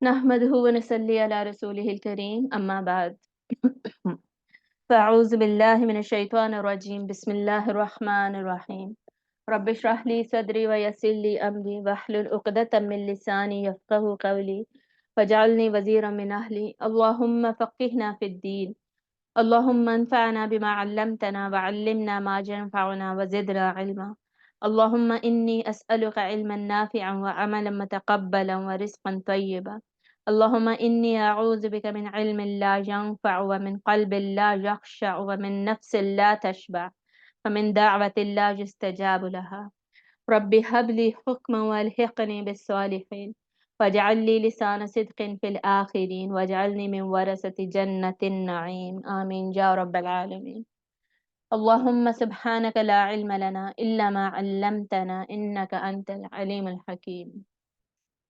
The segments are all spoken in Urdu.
نحمده ونصلي على رسوله الكريم أما بعد فأعوذ بالله من الشيطان الرجيم بسم الله الرحمن الرحيم رب اشرح لي صدري ويسر لي أمري واحلل عقدة من لساني يفقهوا قولي واجعلني وزيرا من أهلي اللهم فقهنا في الدين اللهم انفعنا بما علمتنا وعلمنا ما ينفعنا وزدنا علما اللهم إني أسألك علما نافعا وعملا متقبلا ورزقا طيبا اللهم إني أعوذ بك من علم لا ينفع ومن قلب لا يخشع ومن نفس لا تشبع ومن دعوة لا يستجاب لها رب هب لي حكما والحقني بالصالحين واجعل لي لسان صدق في الآخرين واجعلني من ورثة جنة النعيم آمين يا رب العالمين اللهم سبحانك لا علم لنا إلا ما علمتنا إنك أنت العليم الحكيم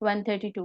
132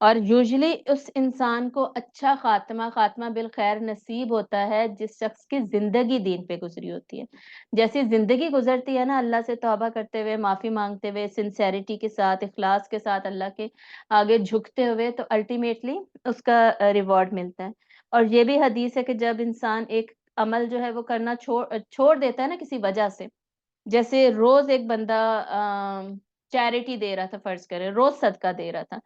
اور یوزلی اس انسان کو اچھا خاتمہ بالخیر نصیب ہوتا ہے جس شخص کی زندگی دین پہ گزری ہوتی ہے. جیسی زندگی گزرتی ہے نا اللہ سے توبہ کرتے ہوئے، معافی مانگتے ہوئے، سنسیریٹی کے ساتھ، اخلاص کے ساتھ اللہ کے آگے جھکتے ہوئے، تو الٹیمیٹلی اس کا ریوارڈ ملتا ہے. اور یہ بھی حدیث ہے کہ جب انسان ایک عمل جو ہے وہ کرنا چھوڑ دیتا ہے نا کسی وجہ سے، جیسے روز ایک بندہ چیریٹی دے رہا تھا، فرض کرے روز صدقہ دے رہا تھا،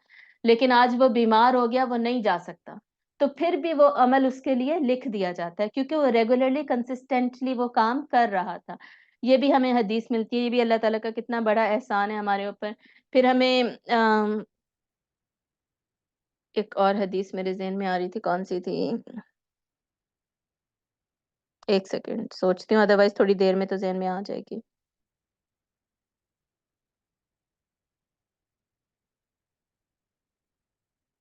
لیکن آج وہ بیمار ہو گیا، وہ نہیں جا سکتا، تو پھر بھی وہ عمل اس کے لیے لکھ دیا جاتا ہے کیونکہ وہ ریگولرلی کنسسٹنٹلی وہ کام کر رہا تھا. یہ بھی ہمیں حدیث ملتی ہے، یہ بھی اللہ تعالیٰ کا کتنا بڑا احسان ہے ہمارے اوپر. پھر ہمیں ایک اور حدیث میرے ذہن میں آ رہی تھی، کون سی تھی؟ ایک سیکنڈ سوچتی ہوں، ادروائز تھوڑی دیر میں تو ذہن میں آ جائے گی.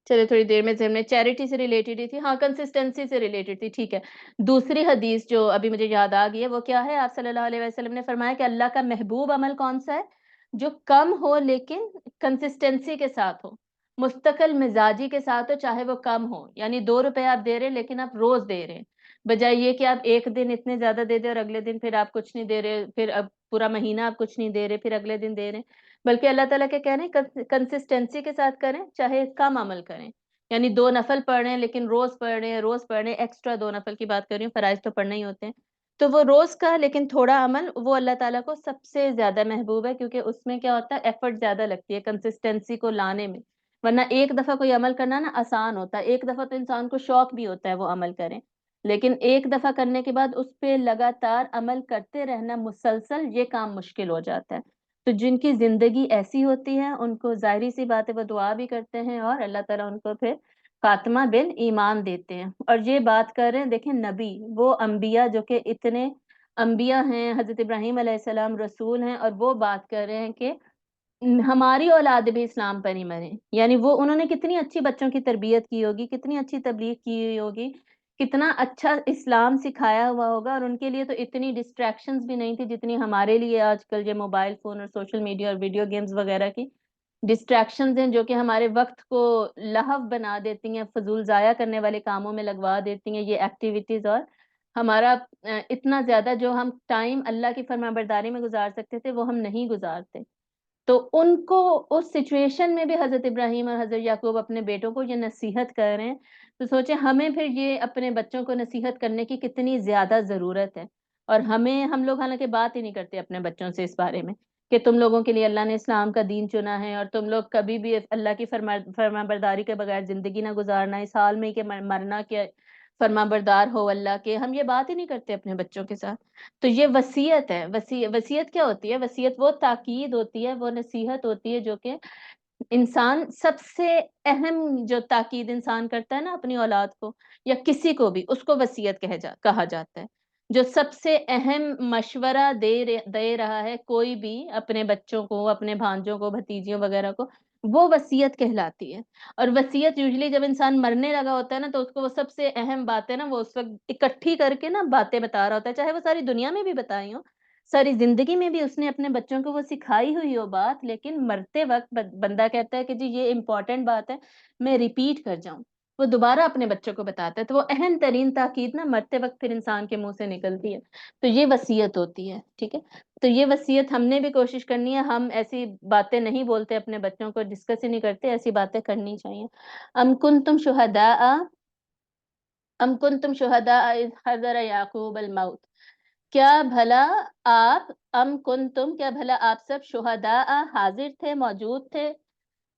چلے تھوڑی دیر میں ذہن میں، چیریٹی سے ریلیٹڈ ہی تھی، ہاں کنسسٹنسی سے ریلیٹڈ تھی، ٹھیک ہے. دوسری حدیث جو ابھی مجھے یاد آ گئی ہے وہ کیا ہے؟ آپ صلی اللہ علیہ وسلم نے فرمایا کہ اللہ کا محبوب عمل کون سا ہے؟ جو کم ہو لیکن کنسسٹنسی کے ساتھ ہو، مستقل مزاجی کے ساتھ ہو، چاہے وہ کم ہو. یعنی 2 روپے آپ دے رہے لیکن آپ روز دے رہے ہیں، بجائے یہ کہ آپ ایک دن اتنے زیادہ دے دیں اور اگلے دن پھر آپ کچھ نہیں دے رہے، پھر اب پورا مہینہ آپ کچھ نہیں دے رہے، پھر اگلے دن دے رہے ہیں. بلکہ اللہ تعالیٰ کے کہہ رہے ہیں کنسسٹنسی کے ساتھ کریں، چاہے کم عمل کریں. یعنی 2 نفل پڑھ رہے ہیں لیکن روز پڑھ رہے ہیں، ایکسٹرا 2 نفل کی بات کر رہی ہوں، فرائض تو پڑھنا ہی ہوتے ہیں. تو وہ روز کا لیکن تھوڑا عمل وہ اللہ تعالیٰ کو سب سے زیادہ محبوب ہے، کیونکہ اس میں کیا ہوتا ہے؟ ایفرٹ زیادہ لگتی ہے کنسسٹنسی کو لانے میں. ورنہ ایک دفعہ کوئی عمل کرنا نا آسان ہوتا ہے، ایک دفعہ تو انسان کو شوق بھی ہوتا ہے وہ عمل کریں، لیکن ایک دفعہ کرنے کے بعد اس پہ لگاتار عمل کرتے رہنا مسلسل، یہ کام مشکل ہو جاتا ہے. تو جن کی زندگی ایسی ہوتی ہے ان کو ظاہری سی بات ہے وہ دعا بھی کرتے ہیں اور اللہ تعالیٰ ان کو پھر خاتمہ بال ایمان دیتے ہیں. اور یہ بات کر رہے ہیں دیکھیں نبی، وہ انبیاء جو کہ اتنے انبیاء ہیں، حضرت ابراہیم علیہ السلام رسول ہیں، اور وہ بات کر رہے ہیں کہ ہماری اولاد بھی اسلام پر ہی مرے. یعنی وہ انہوں نے کتنی اچھی بچوں کی تربیت کی ہوگی، کتنی اچھی تبلیغ کی ہوئی ہوگی، کتنا اچھا اسلام سکھایا ہوا ہوگا، اور ان کے لیے تو اتنی ڈسٹریکشنز بھی نہیں تھی جتنی ہمارے لیے آج کل یہ موبائل فون اور سوشل میڈیا اور ویڈیو گیمز وغیرہ کی ڈسٹریکشنز ہیں، جو کہ ہمارے وقت کو لہو بنا دیتی ہیں، فضول ضائع کرنے والے کاموں میں لگوا دیتی ہیں یہ ایکٹیویٹیز. اور ہمارا اتنا زیادہ جو ہم ٹائم اللہ کی فرما برداری میں گزار سکتے تھے وہ ہم نہیں گزارتے. تو ان کو اس سچویشن میں بھی حضرت ابراہیم اور حضرت یعقوب اپنے بیٹوں کو یہ نصیحت کر رہے ہیں. تو سوچیں ہمیں پھر یہ اپنے بچوں کو نصیحت کرنے کی کتنی زیادہ ضرورت ہے. اور ہم لوگ حالانکہ بات ہی نہیں کرتے اپنے بچوں سے اس بارے میں کہ تم لوگوں کے لیے اللہ نے اسلام کا دین چنا ہے، اور تم لوگ کبھی بھی اللہ کی فرما برداری کے بغیر زندگی نہ گزارنا، اس حال میں کہ مرنا، کہ فرما بردار ہو اللہ کے. ہم یہ بات ہی نہیں کرتے اپنے بچوں کے ساتھ. تو یہ وصیت ہے. وصیت کیا ہوتی ہے؟ وصیت وہ تاکید ہوتی ہے، وہ نصیحت ہوتی ہے جو کہ انسان سب سے اہم جو تاکید انسان کرتا ہے نا اپنی اولاد کو یا کسی کو بھی، اس کو وصیت کہا جاتا ہے. جو سب سے اہم مشورہ دے رہا ہے کوئی بھی اپنے بچوں کو، اپنے بھانجوں کو، بھتیجیوں وغیرہ کو، وہ وصیت کہلاتی ہے. اور وصیت یوزلی جب انسان مرنے لگا ہوتا ہے نا تو اس کو وہ سب سے اہم باتیں نا وہ اس وقت اکٹھی کر کے نا باتیں بتا رہا ہوتا ہے، چاہے وہ ساری دنیا میں بھی بتائی ہوں، ساری زندگی میں بھی اس نے اپنے بچوں کو وہ سکھائی ہوئی ہو بات، لیکن مرتے وقت بندہ کہتا ہے کہ جی یہ امپورٹنٹ بات ہے، میں ریپیٹ کر جاؤں، وہ دوبارہ اپنے بچوں کو بتاتا ہے. تو وہ اہم ترین تاکید نا مرتے وقت پھر انسان کے منہ سے نکلتی ہے. تو یہ وصیت ہوتی ہے، ٹھیک ہے. تو یہ وصیت ہم نے بھی کوشش کرنی ہے، ہم ایسی باتیں نہیں بولتے اپنے بچوں کو، ڈسکس ہی نہیں کرتے، ایسی باتیں کرنی چاہیے. ام کنتم شہداء اذ حضر یعقوب الموت. کیا بھلا آپ، ام کنتم کیا بھلا آپ سب، شہداء حاضر تھے، موجود تھے،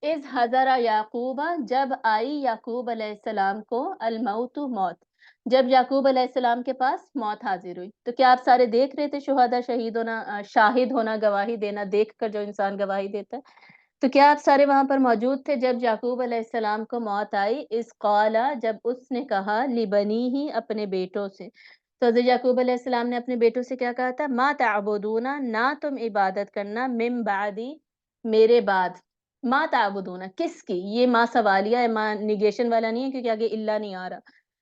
اذ حضر یعقوب جب آئی یعقوب علیہ السلام کو، الموت موت، جب یعقوب علیہ السلام کے پاس موت حاضر ہوئی. تو کیا آپ سارے دیکھ رہے تھے شہداء، شہید ہونا، شاہد ہونا، گواہی دینا، دیکھ کر جو انسان گواہی دیتا ہے، تو کیا آپ سارے وہاں پر موجود تھے جب یعقوب علیہ السلام کو موت آئی؟ اذ قال جب اس نے کہا، لبنیہ اپنے بیٹوں سے. تو حضرت یعقوب علیہ السلام نے اپنے بیٹوں سے کیا کہا تھا؟ ما تعبدون، نہ تم عبادت کرنا، من بعدی میرے بعد. ما تعبدون کس کی؟ یہ ما سوالیہ ہے، ما نیگیشن والا نہیں ہے کیونکہ آگے الا نہیں آ رہا،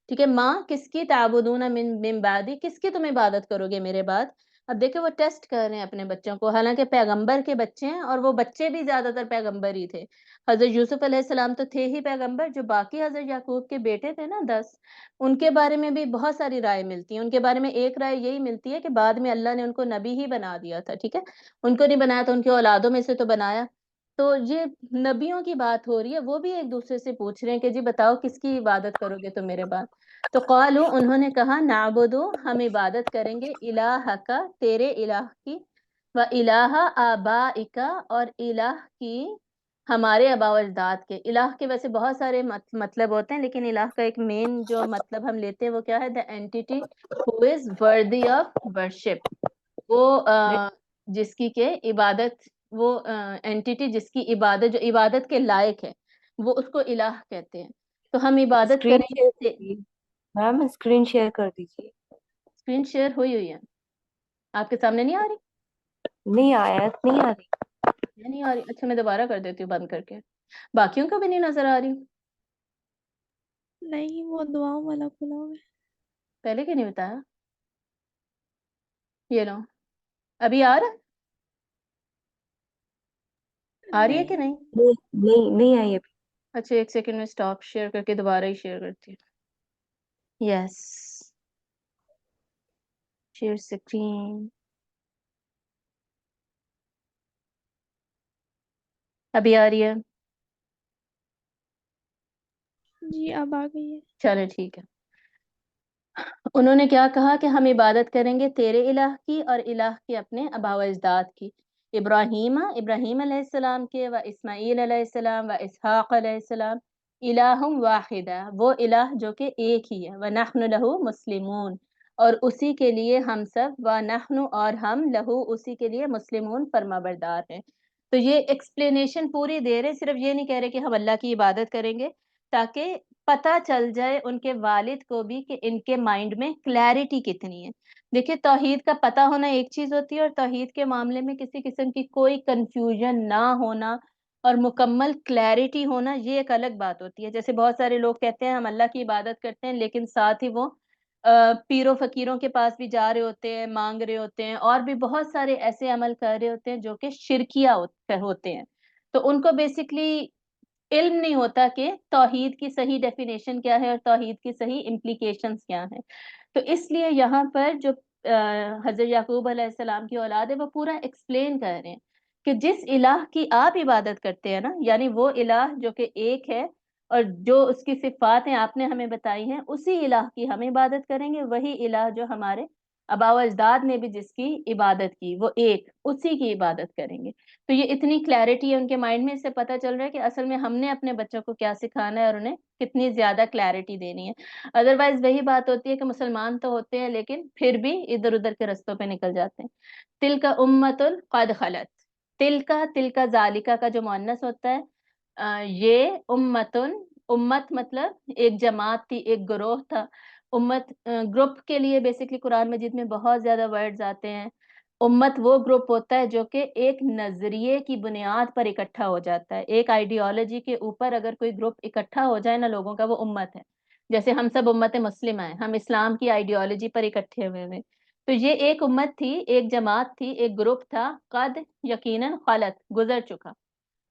ٹھیک ہے. ما کس کی؟ تعبدون من بعدی کس کی تم عبادت کرو گے میرے بعد؟ اب دیکھیں وہ ٹیسٹ کر رہے ہیں اپنے بچوں کو، حالانکہ پیغمبر کے بچے ہیں اور وہ بچے بھی زیادہ تر پیغمبر ہی تھے. حضرت یوسف علیہ السلام تو تھے ہی پیغمبر، جو باقی حضرت یعقوب کے بیٹے تھے نا 10، ان کے بارے میں بھی بہت ساری رائے ملتی ہیں. ان کے بارے میں ایک رائے یہی ملتی ہے کہ بعد میں اللہ نے ان کو نبی ہی بنا دیا تھا. ٹھیک ہے، ان کو نہیں بنایا تو ان کے اولادوں میں سے تو بنایا. تو یہ نبیوں کی بات ہو رہی ہے، وہ بھی ایک دوسرے سے پوچھ رہے ہیں کہ جی بتاؤ کس کی عبادت کرو گے تم میرے بعد. تو قالو، انہوں نے کہا نعبدو، ہم عبادت کریں گے، الہک، تیرے الہ کی، و الہ آبائک، اور الہ کی ہمارے آباء و اجداد کے. الہ کے ویسے بہت سارے مطلب ہوتے ہیں، لیکن الہ کا ایک مین جو مطلب ہم لیتے ہیں وہ کیا ہے؟ the entity who is worthy of worship. وہ جس کی کہ عبادت، وہ اینٹیٹی جس کی عبادت، جو عبادت کے لائق ہے، وہ اس کو الہ کہتے ہیں. تو ہم عبادت اسکرین کریں شیئر گے. کیجیے میم، اسکرین شیئر کر دیجیے. اسکرین شیئر ہوئی ہے، آپ کے سامنے نہیں آ رہی؟ نہیں آیا، نہیں آ رہی. نہیں آ رہی، اچھا میں دوبارہ کر دیتی ہوں بند کر کے. باقیوں کا بھی نہیں نظر آ رہی؟ نہیں، وہ دعاؤں والا کھلا ہوا ہے. پہلے کیوں نہیں بتایا؟ یہ لو، ابھی آ رہا آ رہی ہے کہ نہیں؟ نہیں آئی ابھی. اچھا ایک سیکنڈ میں اسٹاپ شیئر کر کے دوبارہ ہی شیئر کرتی ہوں. یس، شیئر اسکرین. ابھی آ رہی ہے؟ جی اب آ گئی ہے. چلے ٹھیک ہے. انہوں نے کیا کہا کہ ہم عبادت کریں گے تیرے الہ کی اور الہ کے اپنے آباء و اجداد کی. ابراہیم علیہ السلام کے، و اسماعیل علیہ السلام، و اسحاق علیہ السلام، الہ واحدہ، وہ الہ جو کہ ایک ہی ہے. وَنَحْنُ لَهُ مسلمون، اور اسی کے لیے ہم سب، وَنَحْنُ، اور ہم، لہو، اسی کے لیے، مسلمون، فرما بردار ہیں. تو یہ ایکسپلینیشن پوری دے رہے، صرف یہ نہیں کہہ رہے کہ ہم اللہ کی عبادت کریں گے، تاکہ پتہ چل جائے ان کے والد کو بھی کہ ان کے مائنڈ میں کلیئرٹی کتنی ہے. دیکھیں توحید کا پتہ ہونا ایک چیز ہوتی ہے، اور توحید کے معاملے میں کسی قسم کی کوئی کنفیوژن نہ ہونا اور مکمل کلیئرٹی ہونا، یہ ایک الگ بات ہوتی ہے. جیسے بہت سارے لوگ کہتے ہیں ہم اللہ کی عبادت کرتے ہیں، لیکن ساتھ ہی وہ پیروں فقیروں کے پاس بھی جا رہے ہوتے ہیں، مانگ رہے ہوتے ہیں، اور بھی بہت سارے ایسے عمل کر رہے ہوتے ہیں جو کہ شرکیہ ہوتے ہیں. تو ان کو بیسکلی علم نہیں ہوتا کہ توحید کی صحیح ڈیفینیشن کیا ہے اور توحید کی صحیح امپلیکیشنز کیا ہیں. تو اس لیے یہاں پر جو حضرت یعقوب علیہ السلام کی اولاد ہے وہ پورا ایکسپلین کر رہے ہیں کہ جس الہ کی آپ عبادت کرتے ہیں نا، یعنی وہ الہ جو کہ ایک ہے اور جو اس کی صفات ہیں آپ نے ہمیں بتائی ہیں، اسی الہ کی ہم عبادت کریں گے. وہی الہ جو ہمارے آباء و اجداد نے بھی جس کی عبادت کی، وہ ایک، اسی کی عبادت کریں گے. تو یہ اتنی کلیئرٹی ہے ان کے مائنڈ میں، اس سے پتہ چل رہا ہے کہ اصل میں ہم نے اپنے بچوں کو کیا سکھانا ہے اور انہیں کتنی زیادہ کلیئرٹی دینی ہے. ادروائز وہی بات ہوتی ہے کہ مسلمان تو ہوتے ہیں لیکن پھر بھی ادھر ادھر کے رستوں پہ نکل جاتے ہیں. تل کا امت قد خلت، تل کا ذالکا کا جو مؤنث ہوتا ہے، یہ امت مطلب ایک جماعت تھی، ایک گروہ تھا. امت گروپ کے لیے بیسکلی قرآن مجید میں بہت زیادہ ورڈز آتے ہیں. امت وہ گروپ ہوتا ہے جو کہ ایک نظریے کی بنیاد پر اکٹھا ہو جاتا ہے. ایک آئیڈیالوجی کے اوپر اگر کوئی گروپ اکٹھا ہو جائے نا لوگوں کا، وہ امت ہے. جیسے ہم سب امت مسلمہ ہیں، ہم اسلام کی آئیڈیالوجی پر اکٹھے ہوئے ہیں. تو یہ ایک امت تھی، ایک جماعت تھی، ایک گروپ تھا. قد، یقیناً، خلت، گزر چکا،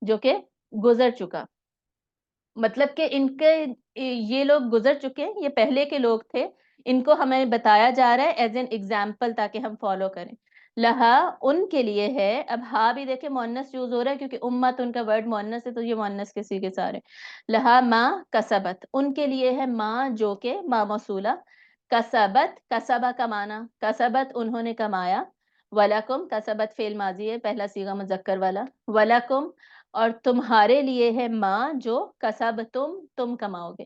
جو کہ گزر چکا. مطلب کہ ان کے یہ لوگ گزر چکے، یہ پہلے کے لوگ تھے. ان کو ہمیں بتایا جا رہا ہے ایز این ایگزامپل تاکہ ہم فالو کریں. لہا، ان کے لیے ہے. اب ہا بھی دیکھیں مؤنث یوز ہو رہا ہے کیونکہ امت ان کا ورڈ مؤنث ہے، تو یہ مؤنث کے سیغے سارے. لہا ما کسبت، ان کے لیے ہے ما جو کہ ما موصولہ. کسبت، کسبہ کا معنی، کسبت انہوں نے کمایا. ولکم، کسبت فعل ماضی ہے، پہلا صیغہ مذکر والا. ولکم، اور تمہارے لیے ہے ما جو کسب تم کماؤ گے.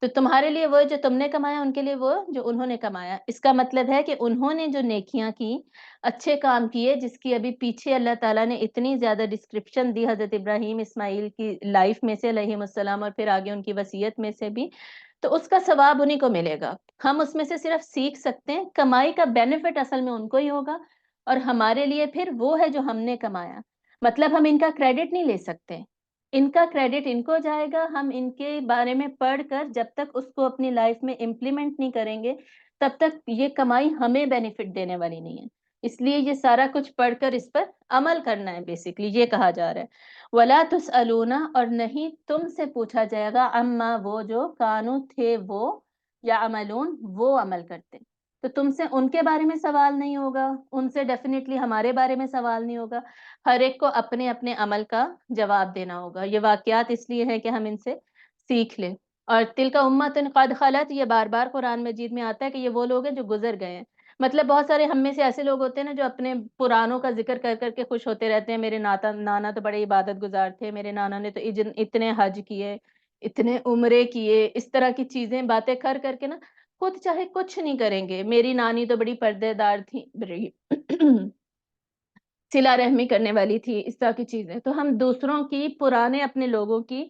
تو تمہارے لیے وہ جو تم نے کمایا، ان کے لیے وہ جو انہوں نے کمایا. اس کا مطلب ہے کہ انہوں نے جو نیکیاں کی، اچھے کام کیے، جس کی ابھی پیچھے اللہ تعالیٰ نے اتنی زیادہ ڈسکرپشن دی حضرت ابراہیم اسماعیل کی لائف میں سے علیہم السلام، اور پھر آگے ان کی وصیت میں سے بھی، تو اس کا ثواب انہیں کو ملے گا. ہم اس میں سے صرف سیکھ سکتے ہیں. کمائی کا بینیفٹ اصل میں ان کو ہی ہوگا، اور ہمارے لیے پھر وہ ہے جو ہم نے کمایا. مطلب ہم ان کا کریڈٹ نہیں لے سکتے، ان کا کریڈٹ ان کو جائے گا. ہم ان کے بارے میں پڑھ کر جب تک اس کو اپنی لائف میں امپلیمنٹ نہیں کریں گے، تب تک یہ کمائی ہمیں بینیفٹ دینے والی نہیں ہے. اس لیے یہ سارا کچھ پڑھ کر اس پر عمل کرنا ہے، بیسکلی یہ کہا جا رہا ہے۔ وَلَا تُسْأَلُونَ، اور نہیں تم سے پوچھا جائے گا، عَمَّا وہ جو کانو تھے وہ، یا عملون وہ عمل کرتے، تو تم سے ان کے بارے میں سوال نہیں ہوگا، ان سے ڈیفینیٹلی ہمارے بارے میں سوال نہیں ہوگا، ہر ایک کو اپنے اپنے عمل کا جواب دینا ہوگا۔ یہ واقعات اس لیے ہے کہ ہم ان سے سیکھ لیں۔ اور تلک امت قد خلت، یہ بار بار قرآن مجید میں آتا ہے کہ یہ وہ لوگ ہیں جو گزر گئے ہیں۔ مطلب بہت سارے ہم میں سے ایسے لوگ ہوتے ہیں نا جو اپنے پرانوں کا ذکر کر کر کے خوش ہوتے رہتے ہیں، میرے نانا تو بڑے عبادت گزار تھے، میرے نانا نے تو اتنے حج کیے، اتنے عمرے کیے، اس طرح کی چیزیں باتیں کر کر کے نا خود چاہے کچھ نہیں کریں گے، میری نانی تو بڑی پردے دار تھی، بڑی صلہ رحمی کرنے والی تھی، اس طرح کی چیزیں۔ تو ہم دوسروں کی، پرانے اپنے لوگوں کی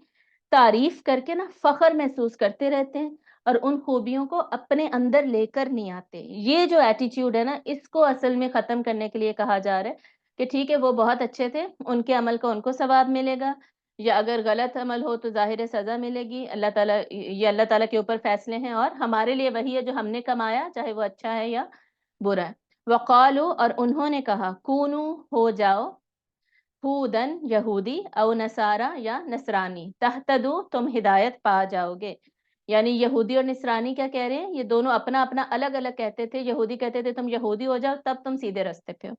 تعریف کر کے نا فخر محسوس کرتے رہتے ہیں، اور ان خوبیوں کو اپنے اندر لے کر نہیں آتے۔ یہ جو ایٹیٹیوڈ ہے نا، اس کو اصل میں ختم کرنے کے لیے کہا جا رہا ہے کہ ٹھیک ہے وہ بہت اچھے تھے، ان کے عمل کا ان کو ثواب ملے گا، یا اگر غلط عمل ہو تو ظاہر سزا ملے گی، اللہ تعالیٰ، یہ اللہ تعالیٰ کے اوپر فیصلے ہیں، اور ہمارے لیے وہی ہے جو ہم نے کمایا، چاہے وہ اچھا ہے یا برا ہے۔ وقالو، اور انہوں نے کہا، کونو، ہو جاؤ، ہودن، یہودی، او نصارا، یا نصرانی، تہتدو، تم ہدایت پا جاؤ گے۔ یعنی یہودی اور نصرانی کیا کہہ رہے ہیں؟ یہ دونوں اپنا اپنا الگ الگ کہتے تھے۔ یہودی کہتے تھے تم یہودی ہو جاؤ تب تم سیدھے رستے پہ ہو،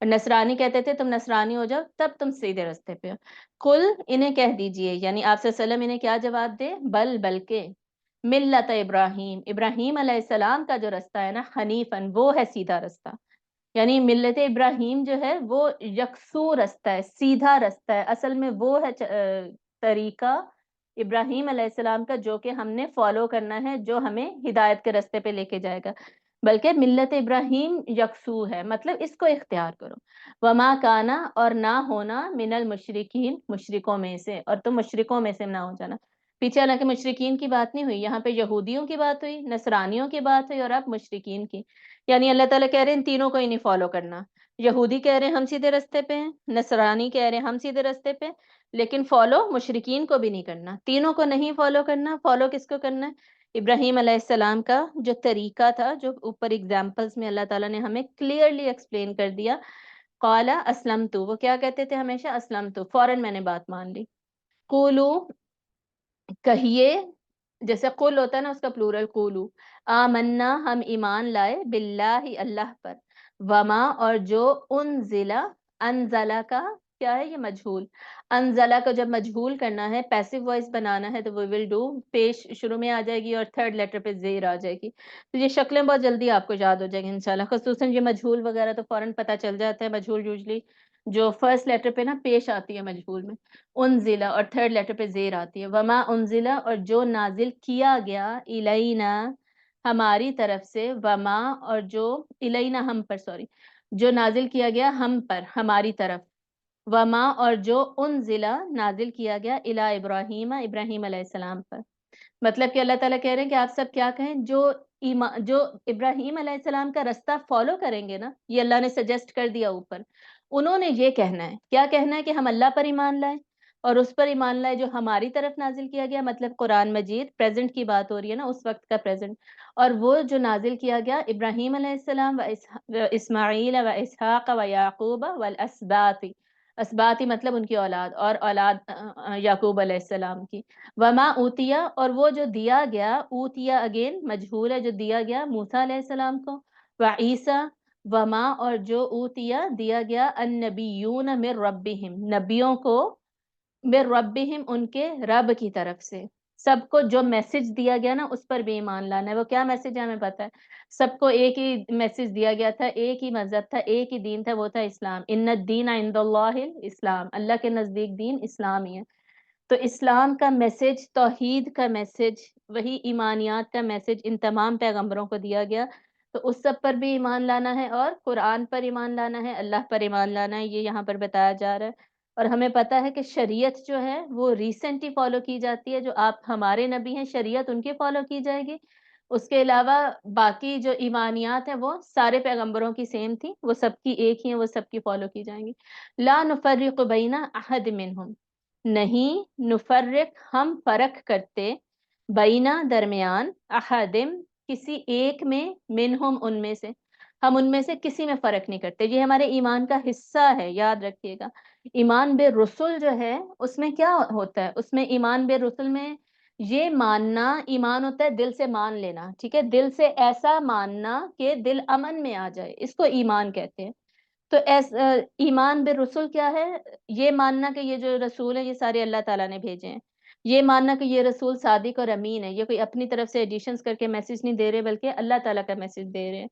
اور نصرانی کہتے تھے تم نصرانی ہو جاؤ تب تم سیدھے رستے پہ ہو۔ قل، انہیں کہہ دیجئے، یعنی آپ صلی اللہ علیہ وسلم انہیں کیا جواب دے؟ بلکہ ملت ابراہیم، ابراہیم علیہ السلام کا جو رستہ ہے نا، حنیفاً، وہ ہے سیدھا رستہ۔ یعنی ملت ابراہیم جو ہے وہ یکسو رستہ ہے، سیدھا رستہ ہے، اصل میں وہ ہے طریقہ ابراہیم علیہ السلام کا جو کہ ہم نے فالو کرنا ہے، جو ہمیں ہدایت کے رستے پہ لے کے جائے گا۔ بلکہ ملت ابراہیم یکسو ہے، مطلب اس کو اختیار کرو۔ وما کانا، اور نہ ہونا، من المشرکین، مشرکوں میں سے، اور تم مشرکوں میں سے نہ ہو جانا۔ پیچھے حالانکہ مشرکین کی بات نہیں ہوئی، یہاں پہ یہودیوں کی بات ہوئی، نصرانیوں کی بات ہوئی، اور اب مشرکین کی۔ یعنی اللہ تعالیٰ کہہ رہے ہیں ان تینوں کو ہی نہیں فالو کرنا۔ یہودی کہہ رہے ہیں ہم سیدھے رستے پہ ہیں، نصرانی کہہ رہے ہیں ہم سیدھے رستے پہ، لیکن فالو مشرکین کو بھی نہیں کرنا، تینوں کو نہیں فالو کرنا۔ فالو کس کو کرنا ہے؟ ابراہیم علیہ السلام کا جو طریقہ تھا، جو اوپر ایگزامپلس میں اللہ تعالیٰ نے ہمیں کلیئرلی ایکسپلین کر دیا۔ قال اسلمت، وہ کیا کہتے تھے ہمیشہ؟ اسلمت، فوراً میں نے بات مان لی۔ قولو، کہیے، جیسے قل ہوتا ہے نا اس کا پلورل قولو، آمنا، ہم ایمان لائے، باللہ، اللہ پر، وما، اور جو، انزلہ، انزلہ کا کیا ہے؟ یہ مجہول، انزلہ کو جب مجہول کرنا ہے، پیسو وائس بنانا ہے، تو we will do، پیش شروع میں آ جائے گی اور تھرڈ لیٹر پہ زیر آ جائے گی، تو یہ شکلیں بہت جلدی آپ کو یاد ہو جائیں گی انشاءاللہ، خصوصاً یہ مجہول وغیرہ تو فوراً پتہ چل جاتا ہے۔ مجہول یوزلی جو فرسٹ لیٹر پہ نا پیش آتی ہے مجہول میں، انزلہ، اور تھرڈ لیٹر پہ زیر آتی ہے، وما انزلہ، اور جو نازل کیا گیا، الینا، ہماری طرف سے، وما، اور جو، الینا، ہم پر، سوری، جو نازل کیا گیا ہم پر، ہماری طرف، وما، اور جو، انزلہ، نازل کیا گیا، الی ابراہیم، ابراہیم علیہ السلام پر۔ مطلب کہ اللہ تعالیٰ کہہ رہے ہیں کہ آپ سب کیا کہیں، جو ابراہیم علیہ السلام کا رستہ فالو کریں گے نا، یہ اللہ نے سجیسٹ کر دیا اوپر، انہوں نے یہ کہنا ہے، کیا کہنا ہے؟ کہ ہم اللہ پر ایمان لائیں، اور اس پر ایمان لائے جو ہماری طرف نازل کیا گیا، مطلب قرآن مجید، پریزنٹ کی بات ہو رہی ہے نا، اس وقت کا پریزنٹ، اور وہ جو نازل کیا گیا ابراہیم علیہ السلام و اسماعیل و اسحاق و یعقوب والاسباط، اسباطی مطلب ان کی اولاد، اور اولاد یعقوب علیہ السلام کی، وما اوتیا، اور وہ جو دیا گیا، اوتیا اگین مجہول ہے، جو دیا گیا موسیٰ علیہ السلام کو، وعیسیٰ، وما، اور جو اوتیا، دیا گیا، النبیون من ربہم، نبیوں کو، من ربہم، ان کے رب کی طرف سے، سب کو جو میسج دیا گیا نا اس پر بھی ایمان لانا ہے۔ وہ کیا میسج ہے ہمیں پتہ ہے، سب کو ایک ہی میسج دیا گیا تھا، ایک ہی مذہب تھا، ایک ہی دین تھا، وہ تھا اسلام۔ ان الدین عند اللہ الاسلام، اللہ کے نزدیک دین اسلام ہی ہے۔ تو اسلام کا میسج، توحید کا میسج، وہی ایمانیات کا میسج ان تمام پیغمبروں کو دیا گیا، تو اس سب پر بھی ایمان لانا ہے، اور قرآن پر ایمان لانا ہے، اللہ پر ایمان لانا ہے، یہ یہاں پر بتایا جا رہا ہے۔ اور ہمیں پتہ ہے کہ شریعت جو ہے وہ ریسنٹ ہی فالو کی جاتی ہے، جو آپ ہمارے نبی ہیں شریعت ان کی فالو کی جائے گی، اس کے علاوہ باقی جو ایمانیات ہیں وہ سارے پیغمبروں کی سیم تھی، وہ سب کی ایک ہی ہیں، وہ سب کی فالو کی جائیں گی۔ لا نفرق بین احد منہم، نہیں، نفرق، ہم فرق کرتے، بینا، درمیان، احدم، کسی ایک میں، منہم، ان میں سے، ہم ان میں سے کسی میں فرق نہیں کرتے. یہ ہمارے ایمان کا حصہ ہے, یاد رکھیے گا. ایمان بے رسل جو ہے اس میں کیا ہوتا ہے, اس میں ایمان بے رسل میں یہ ماننا, ایمان ہوتا ہے دل سے مان لینا, ٹھیک ہے, دل سے ایسا ماننا کہ دل امن میں آ جائے, اس کو ایمان کہتے ہیں. تو ایمان بالرسل کیا ہے, یہ ماننا کہ یہ جو رسول ہیں یہ سارے اللہ تعالیٰ نے بھیجے ہیں, یہ ماننا کہ یہ رسول صادق اور امین ہے, یہ کوئی اپنی طرف سے ایڈیشنز کر کے میسج نہیں دے رہے بلکہ اللہ تعالیٰ کا میسج دے رہے ہیں.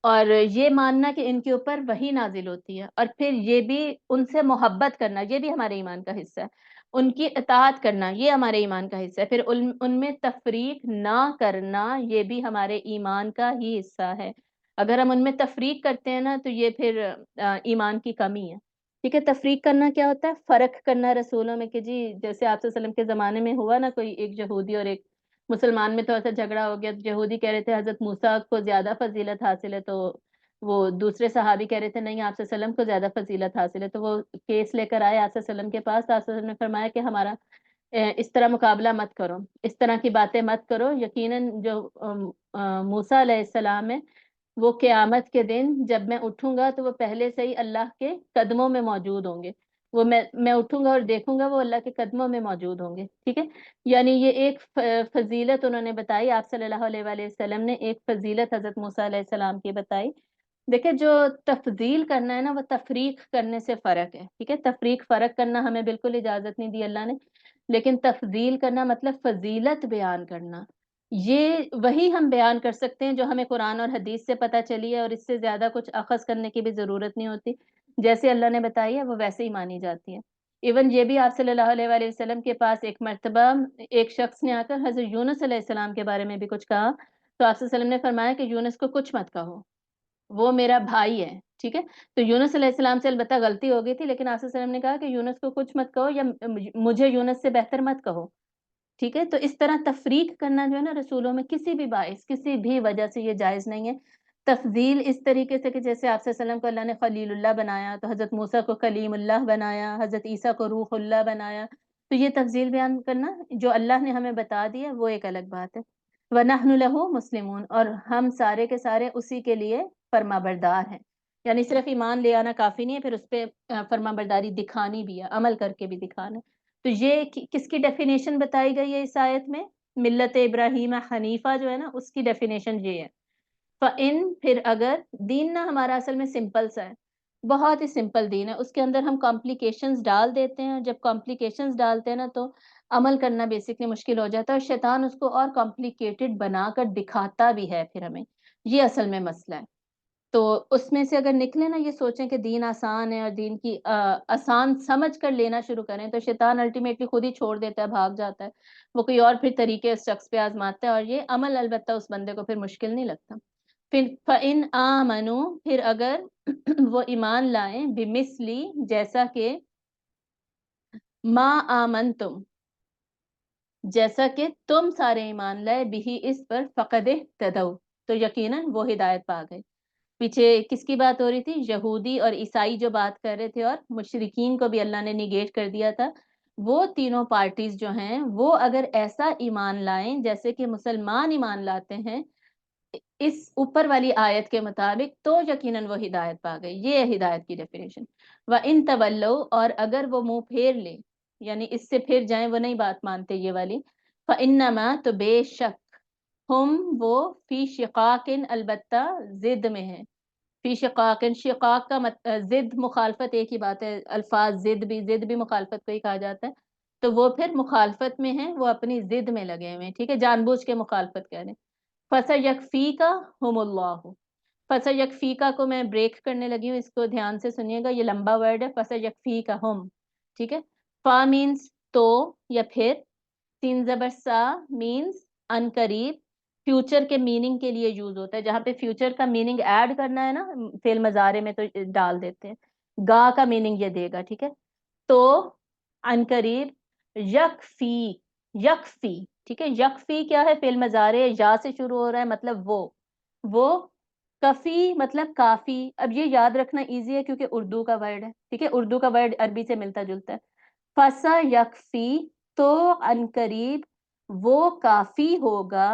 اور یہ ماننا کہ ان کے اوپر وحی نازل ہوتی ہے, اور پھر یہ بھی ان سے محبت کرنا, یہ بھی ہمارے ایمان کا حصہ ہے. ان کی اطاعت کرنا یہ ہمارے ایمان کا حصہ ہے. پھر ان میں تفریق نہ کرنا یہ بھی ہمارے ایمان کا ہی حصہ ہے. اگر ہم ان میں تفریق کرتے ہیں نا تو یہ پھر ایمان کی کمی ہے. ٹھیک ہے, تفریق کرنا کیا ہوتا ہے, فرق کرنا رسولوں میں, کہ جی جیسے آپ صلی اللہ علیہ وسلم کے زمانے میں ہوا نا, کوئی ایک یہودی اور ایک مسلمان میں تھوڑا سا جھگڑا ہو گیا. یہودی کہہ رہے تھے حضرت موسیٰ کو زیادہ فضیلت حاصل ہے, تو وہ دوسرے صحابی کہہ رہے تھے نہیں آپ صلی اللہ علیہ وسلم کو زیادہ فضیلت حاصل ہے. تو وہ کیس لے کر آئے آپ صلی اللہ علیہ وسلم کے پاس. آپ صلی اللہ علیہ وسلم نے فرمایا کہ ہمارا اس طرح مقابلہ مت کرو, اس طرح کی باتیں مت کرو, یقیناً جو موسیٰ علیہ السلام ہے وہ قیامت کے دن جب میں اٹھوں گا تو وہ پہلے سے ہی اللہ کے قدموں میں موجود ہوں گے. وہ میں اٹھوں گا اور دیکھوں گا وہ اللہ کے قدموں میں موجود ہوں گے. ٹھیک ہے, یعنی یہ ایک فضیلت انہوں نے بتائی, آپ صلی اللہ علیہ وآلہ وسلم نے ایک فضیلت حضرت موسیٰ علیہ السلام کی بتائی. دیکھیں جو تفضیل کرنا ہے نا وہ تفریق کرنے سے فرق ہے. ٹھیک ہے, تفریق فرق کرنا ہمیں بالکل اجازت نہیں دی اللہ نے, لیکن تفضیل کرنا مطلب فضیلت بیان کرنا, یہ وہی ہم بیان کر سکتے ہیں جو ہمیں قرآن اور حدیث سے پتہ چلی ہے, اور اس سے زیادہ کچھ اخذ کرنے کی بھی ضرورت نہیں ہوتی. جیسے اللہ نے بتائی ہے وہ ویسے ہی مانی جاتی ہے. ایون یہ بھی آپ صلی اللہ علیہ وآلہ وسلم کے پاس ایک مرتبہ ایک شخص نے آ کر حضرت یونس علیہ السلام کے بارے میں بھی کچھ کہا, تو آپ صلی اللہ علیہ وسلم نے فرمایا کہ یونس کو کچھ مت کہو, وہ میرا بھائی ہے. ٹھیک ہے, تو یونس علیہ السلام سے البتہ غلطی ہو گئی تھی, لیکن آپ صلی اللہ علیہ وسلم نے کہا کہ یونس کو کچھ مت کہو, یا مجھے یونس سے بہتر مت کہو. ٹھیک ہے, تو اس طرح تفریق کرنا جو ہے نا رسولوں میں کسی بھی باعث کسی بھی وجہ سے یہ جائز نہیں ہے. تفضیل اس طریقے سے کہ جیسے آپ صلی اللہ علیہ وسلم کو اللہ نے خلیل اللہ بنایا تو حضرت موسیٰ کو کلیم اللہ بنایا, حضرت عیسیٰ کو روح اللہ بنایا, تو یہ تفضیل بیان کرنا جو اللہ نے ہمیں بتا دیا وہ ایک الگ بات ہے. وَنَحْنُ لَهُ مُسْلِمُونَ, اور ہم سارے کے سارے اسی کے لیے فرما بردار ہیں. یعنی صرف ایمان لے آنا کافی نہیں ہے, پھر اس پہ فرما برداری دکھانی بھی ہے, عمل کر کے بھی دکھانا. تو یہ کس کی ڈیفینیشن بتائی گئی ہے اس آیت میں, ملت ابراہیم حنیفہ جو ہے نا اس کی ڈیفینیشن یہ ہے. فَإِن, پھر اگر, دین نا ہمارا اصل میں سمپل سا ہے, بہت ہی سمپل دین ہے, اس کے اندر ہم کمپلیکیشنز ڈال دیتے ہیں, جب کمپلیکیشنز ڈالتے ہیں نا تو عمل کرنا بیسکلی مشکل ہو جاتا ہے, اور شیطان اس کو اور کمپلیکیٹڈ بنا کر دکھاتا بھی ہے پھر ہمیں, یہ اصل میں مسئلہ ہے. تو اس میں سے اگر نکلے نا, یہ سوچیں کہ دین آسان ہے اور دین کی آسان سمجھ کر لینا شروع کریں, تو شیطان الٹیمیٹلی خود ہی چھوڑ دیتا ہے, بھاگ جاتا ہے, وہ کوئی اور پھر طریقے اس شخص پہ آزماتا ہے, اور یہ عمل البتہ اس بندے کو پھر مشکل نہیں لگتا. پھر فَإِنْ آمَنُوا, پھر اگر وہ ایمان لائیں, بِمِثْلِ, جیسا کہ, ما آمنتم, جیسا کہ تم سارے ایمان لائے, بھی اس پر, فقد اہتدوا, تو یقیناً وہ ہدایت پا گئے. پیچھے کس کی بات ہو رہی تھی, یہودی اور عیسائی جو بات کر رہے تھے, اور مشرکین کو بھی اللہ نے نیگیٹ کر دیا تھا. وہ تینوں پارٹیز جو ہیں وہ اگر ایسا ایمان لائیں جیسے کہ مسلمان ایمان لاتے ہیں اس اوپر والی آیت کے مطابق, تو یقیناً وہ ہدایت پا گئے. یہ ہے ہدایت کی ڈیفینیشن. وَإِن تَوَلَّوْا, اور اگر وہ منہ پھیر لیں, یعنی اس سے پھر جائیں, وہ نہیں بات مانتے یہ والی, فَإِنَّمَا, تو بے شک, ہم وہ, فی شقاقن, البتہ ضد میں ہیں. فی شقاقن, شقاق کا ضد مخالفت ایک ہی بات ہے, الفاظ ضد بھی مخالفت کو ہی کہا جاتا ہے. تو وہ پھر مخالفت میں ہیں, وہ اپنی ضد میں لگے ہوئے ہیں. ٹھیک ہے, جان بوجھ کے مخالفت کر رہے ہیں. فَسَيَكْفِيكَهُمُ اللَّهُ, فَسَيَكْفِيكَ کو میں بریک کرنے لگی ہوں, اس کو دھیان سے سنیے گا, یہ لمبا ورڈ ہے. فَسَيَكْفِيكَهُمْ, ٹھیک ہے. فا مینس تو یا پھر, سین زبر سا مینس ان قریب, فیوچر کے میننگ کے لیے یوز ہوتا ہے. جہاں پہ فیوچر کا میننگ ایڈ کرنا ہے نا فعل مضارع میں تو ڈال دیتے ہیں, گا کا میننگ یہ دے گا. ٹھیک ہے, تو ان قریب, یکفی, یکفی, ٹھیک ہے. یکفی کیا ہے, فعل مضارع, یا سے شروع ہو رہا ہے, مطلب وہ کفی مطلب کافی. اب یہ یاد رکھنا ایزی ہے کیونکہ اردو کا ورڈ ہے. ٹھیک ہے, اردو کا ورڈ عربی سے ملتا جلتا ہے. فسا یکفی, تو ان قریب وہ کافی ہوگا.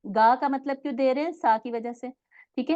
گا کا مطلب کیوں دے رہے ہیں, سا کی وجہ سے. ٹھیک ہے,